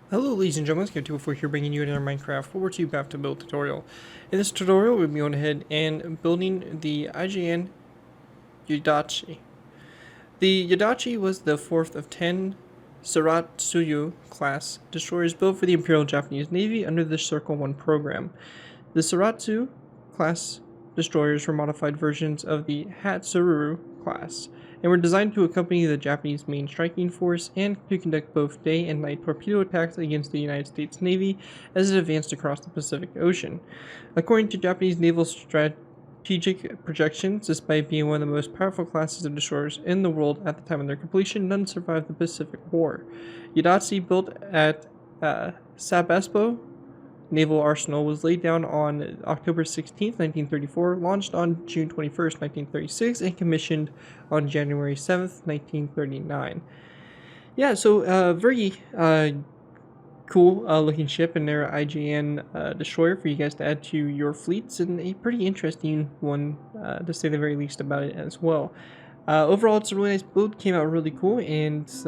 Hello ladies and gentlemen, it's Game204 here bringing you another Minecraft World War II Battle build tutorial. In this tutorial we'll be going ahead and building the IJN Yudachi. The Yudachi was the fourth of 10 Shiratsuyu-Class destroyers built for the Imperial Japanese Navy under the Circle 1 program. The Shiratsuyu-Class destroyers were modified versions of the Hatsuru-Class, and were designed to accompany the Japanese main striking force and to conduct both day and night torpedo attacks against the United States Navy as it advanced across the Pacific Ocean. According to Japanese naval strategic projections, despite being one of the most powerful classes of destroyers in the world at the time of their completion, none survived the Pacific War. Yudachi, built at Sabaspo Naval Arsenal, was laid down on October 16, 1934, launched on June 21, 1936, and commissioned on January 7, 1939. Yeah, so very cool looking ship and their IJN destroyer for you guys to add to your fleets, and a pretty interesting one to say the very least about it as well. Overall, it's a really nice build, came out really cool, and it's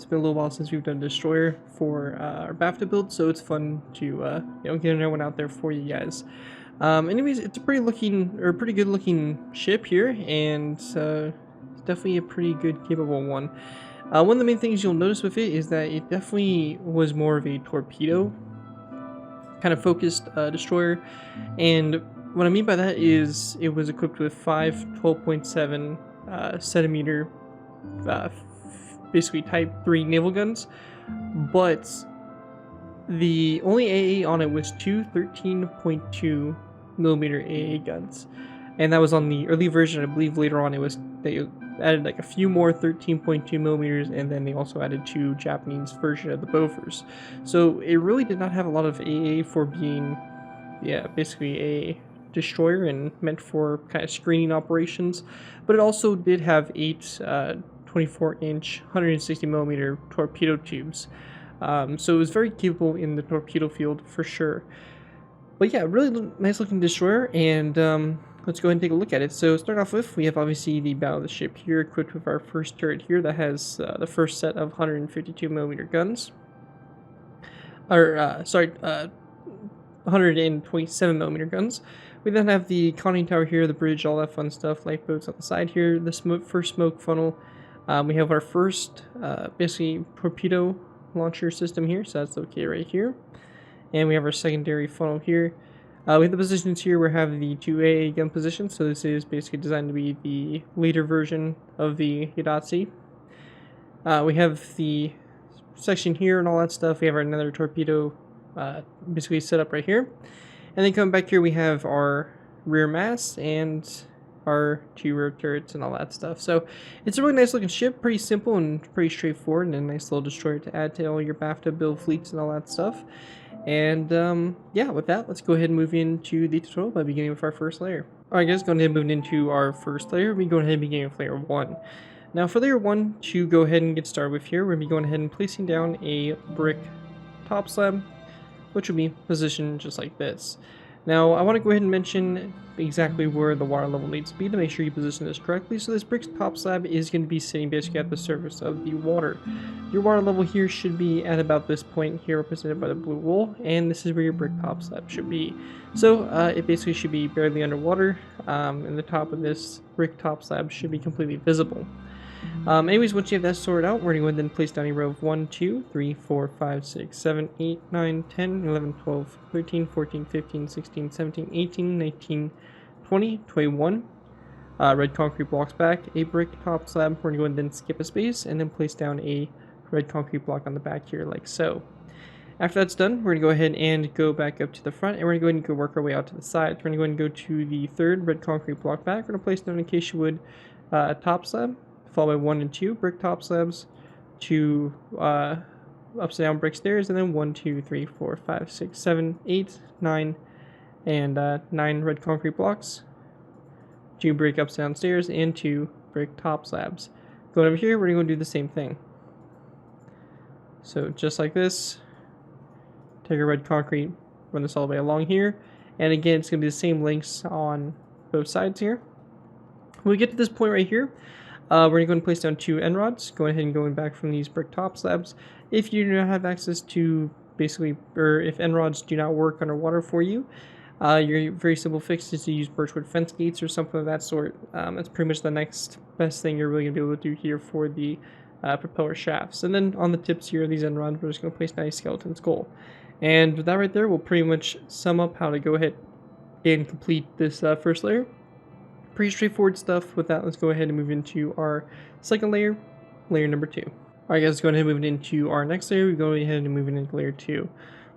been a little while since we've done a destroyer for our BAFTA build, so it's fun to get another one out there for you guys. Anyways, it's a pretty good looking ship here, and it's definitely a pretty good capable one. One of the main things you'll notice with it is that it definitely was more of a torpedo kind of focused destroyer, and what I mean by that is it was equipped with 5 12.7 centimeter basically type 3 naval guns, but the only AA on it was 2 13.2 millimeter AA guns, and that was on the early version. I believe later on they added like a few more 13.2 millimeters, and then they also added 2 Japanese version of the Bofors. So it really did not have a lot of AA for being basically a destroyer and meant for kind of screening operations, but it also did have 8 24-inch 160 millimeter torpedo tubes, so it was very capable in the torpedo field for sure. But yeah, really nice looking destroyer, and let's go ahead and take a look at it. So start off with, we have obviously the bow of the ship here, equipped with our first turret here that has the first set of 152 millimeter guns, or 127 millimeter guns. We then have the conning tower here, the bridge, all that fun stuff, lifeboats on the side here, the first smoke funnel. We have our first basically torpedo launcher system here, so that's okay right here. And we have our secondary funnel here. We have the positions here. We have the 2 AA gun positions, so this is basically designed to be the later version of the Yudachi. We have the section here and all that stuff. We have another torpedo basically set up right here. And then coming back here, we have our rear mast and our 2 rear turrets and all that stuff. So it's a really nice looking ship, pretty simple and pretty straightforward, and a nice little destroyer to add to all your BAFTA build fleets and all that stuff. And yeah, with that, let's go ahead and move into the tutorial by beginning with our first layer. Alright guys, going ahead and moving into our first layer, we're going ahead and beginning with layer 1. Now for layer 1, to go ahead and get started with here, we're going to be going ahead and placing down a brick top slab, which will be positioned just like this. Now, I want to go ahead and mention exactly where the water level needs to be to make sure you position this correctly. So this brick top slab is going to be sitting basically at the surface of the water. Your water level here should be at about this point here, represented by the blue wool, and this is where your brick top slab should be. So it basically should be barely underwater, and the top of this brick top slab should be completely visible. Anyways, once you have that sorted out, we're going to go ahead and place down a row of 1, 2, 3, 4, 5, 6, 7, 8, 9, 10, 11, 12, 13, 14, 15, 16, 17, 18, 19, 20, 21. Red concrete blocks back, a brick top slab. We're going to go ahead and then skip a space and then place down a red concrete block on the back here like so. After that's done, we're going to go ahead and go back up to the front, and we're going to go ahead and go work our way out to the sides. We're going to go ahead and go to the 3rd red concrete block back. We're going to place down, in case you would, top slab, followed by 1 and 2 brick top slabs, 2 upside down brick stairs, and then 1, 2, 3, 4, 5, 6, 7, 8, 9, and 9 red concrete blocks, 2 brick upside down stairs, and 2 brick top slabs. Going over here, we're going to go do the same thing. So just like this, take a red concrete, run this all the way along here, and again, it's going to be the same lengths on both sides here. When we get to this point right here, we're going to go and place down 2 end rods, going ahead and going back from these brick top slabs. If you do not have access to basically, or if end rods do not work underwater for you, your very simple fix is to use birchwood fence gates or something of that sort. That's pretty much the next best thing you're really going to be able to do here for the propeller shafts. And then on the tips here of these end rods, we're just going to place down a skeleton skull. And with that right there, we'll pretty much sum up how to go ahead and complete this first layer. Pretty straightforward stuff. With that, let's go ahead and move into our second layer, layer number 2. Alright guys, going ahead and moving into our next layer, we're going ahead and moving into layer 2.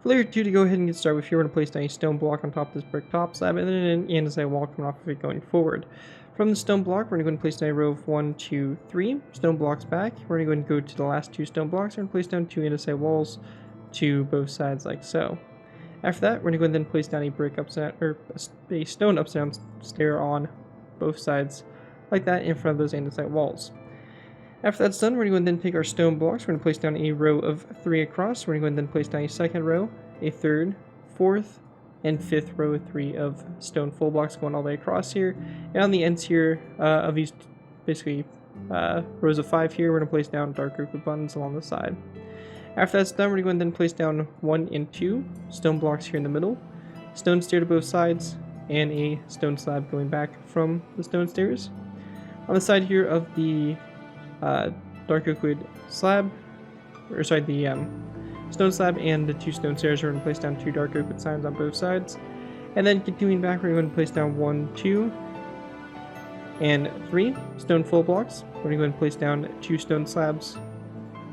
For layer 2, to go ahead and get started with here, we're going to place down a stone block on top of this brick top slab, and then an andesite wall coming off of it going forward. From the stone block, we're going to go and place down a row of 1, 2, 3 stone blocks back. We're going to go and go to the last 2 stone blocks and place down 2 andesite walls to both sides like so. After that, we're going to go and then place down a brick upside, or a stone upside down stair on both sides like that in front of those andesite walls. After that's done, we're going to go and then take our stone blocks. We're going to place down a row of 3 across. We're going to go and then place down a second row, a third, fourth, and fifth row of 3 of stone full blocks going all the way across here. And on the ends here of these basically rows of 5 here, we're going to place down dark oak with buttons along the side. After that's done, we're going to go and then place down 1 and 2 stone blocks here in the middle, stone stair to both sides, and a stone slab going back from the stone stairs. On the side here of the dark oak wood slab, or sorry, the stone slab and the 2 stone stairs, we're going to place down 2 dark oak wood signs on both sides. And then continuing back, we're going to place down 1, 2, and 3 stone full blocks. We're going to go and place down 2 stone slabs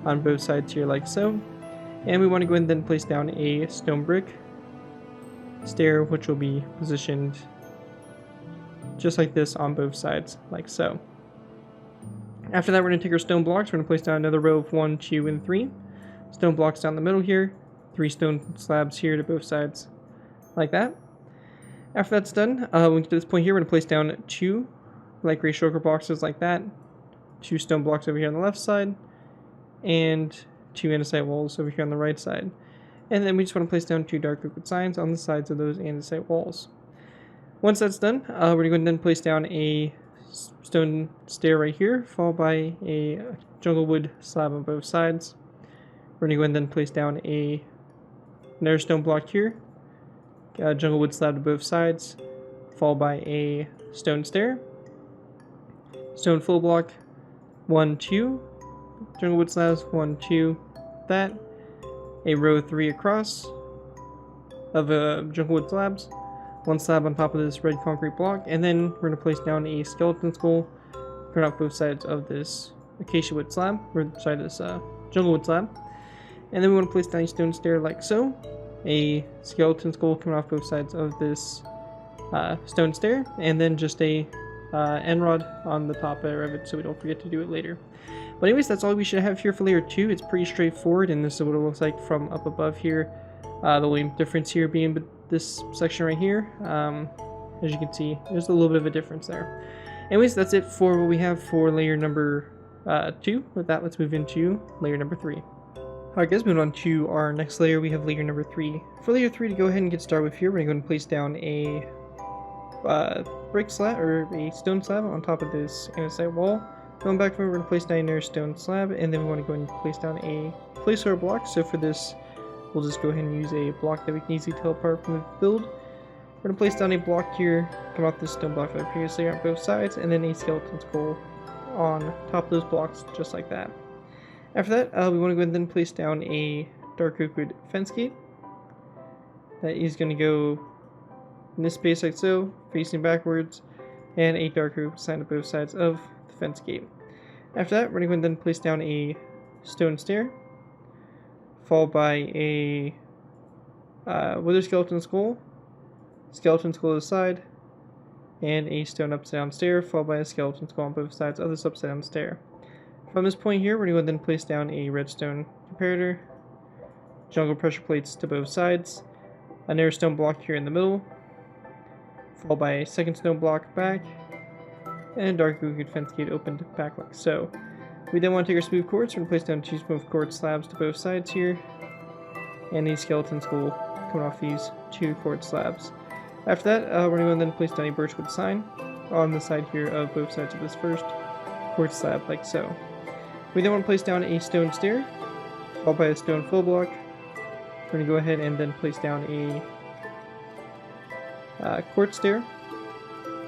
on both sides here like so. And we want to go and then place down a stone brick stair, which will be positioned just like this on both sides like so. After that, we're going to take our stone blocks. We're going to place down another row of 1, 2, and 3 stone blocks down the middle here, 3 stone slabs here to both sides like that. After that's done, when we get to this point here, we're going to place down 2 light gray shulker boxes like that, 2 stone blocks over here on the left side, and 2 andesite walls over here on the right side. And then we just want to place down 2 dark oak wood signs on the sides of those andesite walls. Once that's done, we're going to go and then place down a stone stair right here, followed by a jungle wood slab on both sides. We're going to go and then place down another stone block here, jungle wood slab to both sides, followed by a stone stair, stone full block, 1, 2, jungle wood slabs, 1, 2, that, a row 3 across of jungle wood slabs, 1 slab on top of this red concrete block, and then we're going to place down a skeleton skull coming off both sides of this acacia wood slab, or sorry, this jungle wood slab. And then we want to place down a stone stair like so, a skeleton skull coming off both sides of this stone stair, and then just a end rod on the top of it so we don't forget to do it later. But anyways, that's all we should have here for layer 2. It's pretty straightforward, and this is what it looks like from up above here. The only difference here being this section right here. As you can see, there's a little bit of a difference there. Anyways, that's it for what we have for layer number 2. With that, let's move into layer number 3. Alright guys, moving on to our next layer, we have layer number 3. For layer 3, to go ahead and get started with here, we're going to go and place down a brick slab, or a stone slab on top of this andesite wall. Going back from it, we're going to place down another stone slab, and then we want to go and place down a placeholder block. So for this, we'll just go ahead and use a block that we can easily tell apart from the build. We're going to place down a block here, come off this stone block that we previously on both sides, and then a skeleton skull on top of those blocks, just like that. After that, we want to go ahead and then place down a dark oak wood fence gate. That is going to go in this space like so, facing backwards, and a dark oak sign on both sides of the fence gate. After that, we're going to go ahead and then place down a stone stair, followed by a wither skeleton skull to the side, and a stone upside down stair, followed by a skeleton skull on both sides of this upside down stair. From this point here, we're going to then place down a redstone comparator, jungle pressure plates to both sides, another stone block here in the middle, followed by a second stone block back, and a dark oak wood fence gate opened back like so. We then want to take our smooth quartz, we're going to place down 2 smooth quartz slabs to both sides here, and a skeleton skull coming off these 2 quartz slabs. After that, we're going to then place down a birchwood sign on the side here of both sides of this first quartz slab like so. We then want to place down a stone stair, followed by a stone full block, we're going to go ahead and then place down a quartz stair,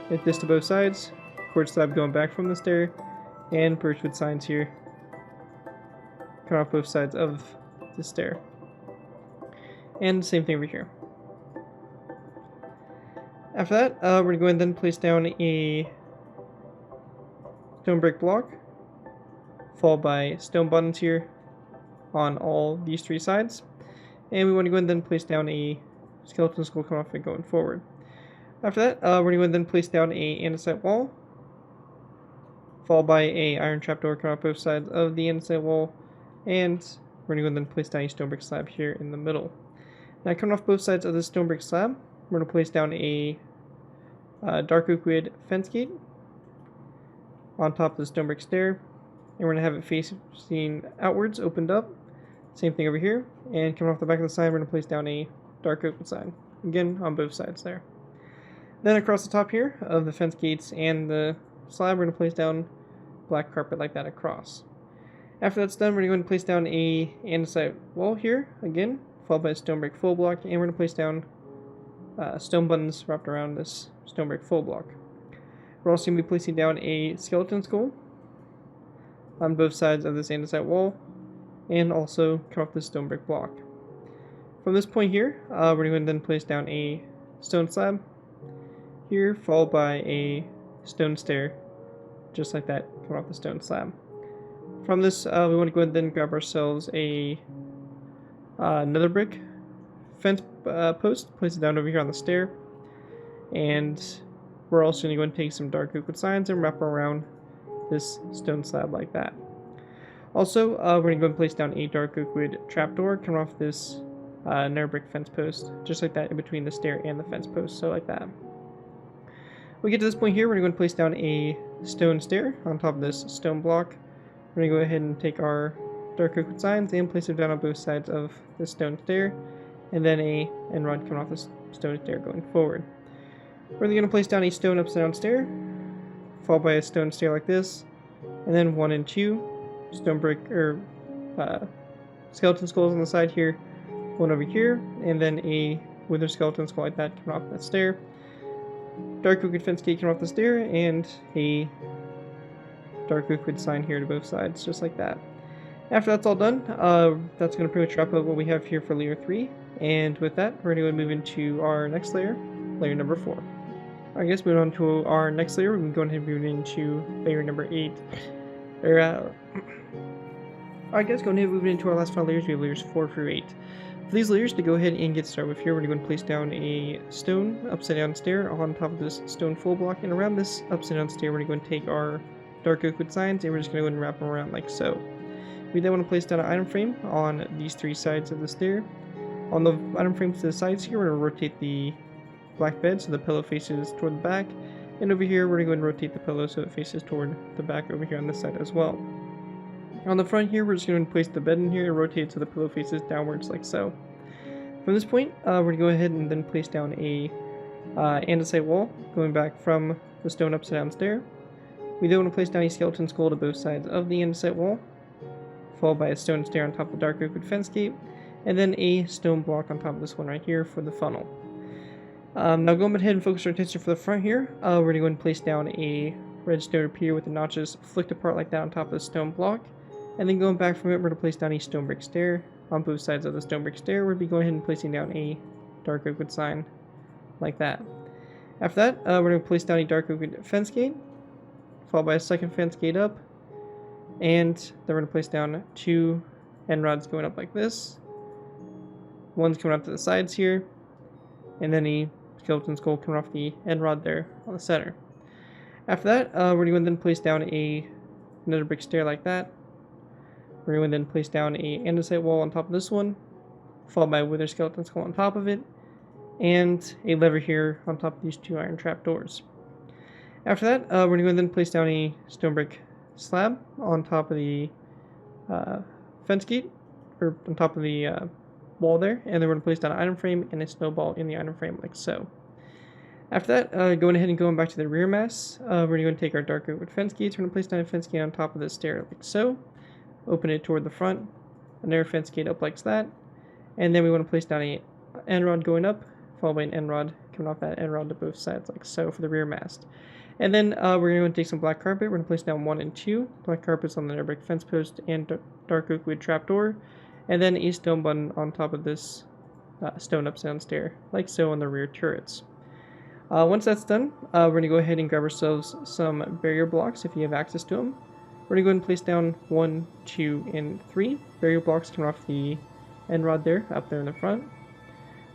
like this to both sides, quartz slab going back from the stair, and birchwood signs here, cut off both sides of the stair. And same thing over here. After that, we're going to go ahead and then place down a stone brick block, followed by stone buttons here on all these three sides. And we want to go ahead and then place down a skeleton skull coming off it going forward. After that, we're going to go ahead and then place down a andesite wall, followed by a iron trapdoor coming off both sides of the andesite wall, and we're going to go ahead and then place down a stone brick slab here in the middle. Now coming off both sides of the stone brick slab, we're going to place down a dark oak wood fence gate on top of the stone brick stair, and we're going to have it facing outwards, opened up. Same thing over here, and coming off the back of the sign, we're going to place down a dark oak wood sign, again on both sides there. Then across the top here of the fence gates and the slab, we're going to place down black carpet like that across. After that's done, we're going to place down a andesite wall here, again, followed by a stone brick full block, and we're going to place down stone buttons wrapped around this stone brick full block. We're also going to be placing down a skeleton skull on both sides of this andesite wall, and also cut off this stone brick block. From this point here, we're going to then place down a stone slab here, followed by a stone stair, just like that, coming off the stone slab. From this, we want to go ahead and then grab ourselves a nether brick fence post, place it down over here on the stair, and we're also going to go and take some dark oak wood signs and wrap around this stone slab like that. Also, we're going to go and place down a dark oak wood trapdoor coming off this nether brick fence post, just like that, in between the stair and the fence post, so like that. When we get to this point here, we're going to go and place down a stone stair on top of this stone block. We're going to go ahead and take our dark oak wood signs and place them down on both sides of the stone stair, and then a end rod coming off the stone stair going forward. We're then going to place down a stone upside down stair, followed by a stone stair like this, and then 1 and 2 stone brick or skeleton skulls on the side here, one over here, and then a wither skeleton skull like that coming off that stair. Dark oak wood fence gate coming off the stair, and a dark oak wood sign here to both sides, just like that. After that's all done, that's going to pretty much wrap up what we have here for layer 3. And with that, we're going to move into our next layer, layer number 4. I guess moving on to our next layer, we're going to go ahead and move into layer number 8. I guess going ahead and move into our last 5 layers, we have layers 4 through 8. For these layers, to go ahead and get started with here, we're going to place down a stone upside down stair on top of this stone full block, and around this upside down stair, we're going to take our dark oak wood signs, and we're just going to go and wrap them around like so. We then want to place down an item frame on these 3 sides of the stair. On the item frames to the sides here, we're going to rotate the black bed so the pillow faces toward the back, and over here we're going to go and rotate the pillow so it faces toward the back over here on this side as well. On the front here, we're just going to place the bed in here and rotate it so the pillow faces downwards like so. From this point, we're going to go ahead and then place down a andesite wall going back from the stone upside down stair. We then want to place down a skeleton skull to both sides of the andesite wall, followed by a stone stair on top of the dark oak wood fence gate, and then a stone block on top of this one right here for the funnel. Now going ahead and focus our attention for the front here, we're going to go and place down a redstone repeater with the notches flicked apart like that on top of the stone block, and then going back from it, we're going to place down a stone brick stair. On both sides of the stone brick stair, we'll be going ahead and placing down a dark oak wood sign like that. After that, we're going to place down a dark oak wood fence gate, followed by a second fence gate up, and then we're going to place down 2 end rods going up like this. One's coming up to the sides here, and then a skeleton skull coming off the end rod there on the center. After that, we're going to then place down another brick stair like that. We're going to then place down a andesite wall on top of this one, followed by a wither skeleton skull on top of it, and a lever here on top of these 2 iron trapdoors. After that, we're going to then place down a stone brick slab on top of the fence gate, or on top of the wall there, and then we're going to place down an item frame and a snowball in the item frame like so. After that, going ahead and going back to the rear mass, we're going to take our dark oak wood fence gates. We're going to place down a fence gate on top of the stair like so, open it toward the front, another fence gate up like that, And then we want to place down a end rod going up, followed by an end rod coming off that end rod to both sides, like so, for the rear mast. And then we're going to take some black carpet. We're going to place down 1 and 2. Black carpets on the airbrake fence post and dark oak wood trapdoor. And then a stone button on top of this stone upside down stair, like so on the rear turrets. Once that's done, we're going to go ahead and grab ourselves some barrier blocks if you have access to them. We're going to go ahead and place down 1, 2, and 3 barrier blocks coming off the end rod there, up there in the front.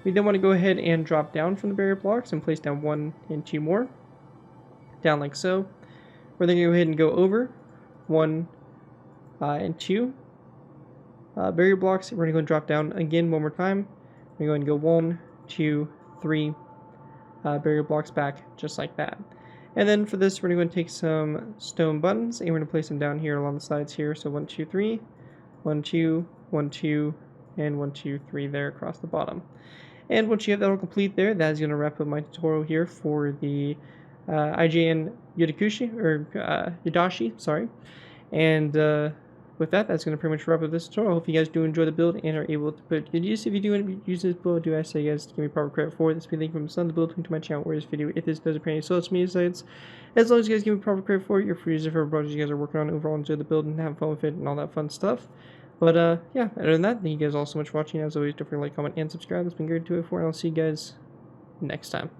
We then want to go ahead and drop down from the barrier blocks and place down 1 and 2 more. Down like so. We're then going to go ahead and go over 1 and 2 barrier blocks. We're going to go and drop down again one more time. We're going to go 1, 2, 3 barrier blocks back, just like that. And then for this, we're going to take some stone buttons and we're going to place them down here along the sides here. So 1, 2, 3, 1, 2, 1, 2, and 1, 2, 3 there across the bottom. And once you have that all complete there, that is going to wrap up my tutorial here for the IJN Yudachi, sorry. And with that, that's going to pretty much wrap up this tutorial. I hope you guys do enjoy the build and are able to put good use. If you do use this build, do I say you guys give me proper credit for it. This will be linked from the build link to my channel or this video if this does appear on any social media sites. As long as you guys give me proper credit for it, you're free to use it for projects you guys are working on. Overall, enjoy the build and have fun with it and all that fun stuff. But yeah, other than that, thank you guys all so much for watching. As always, don't forget to like, comment, and subscribe. It's been great to do it for, and I'll see you guys next time.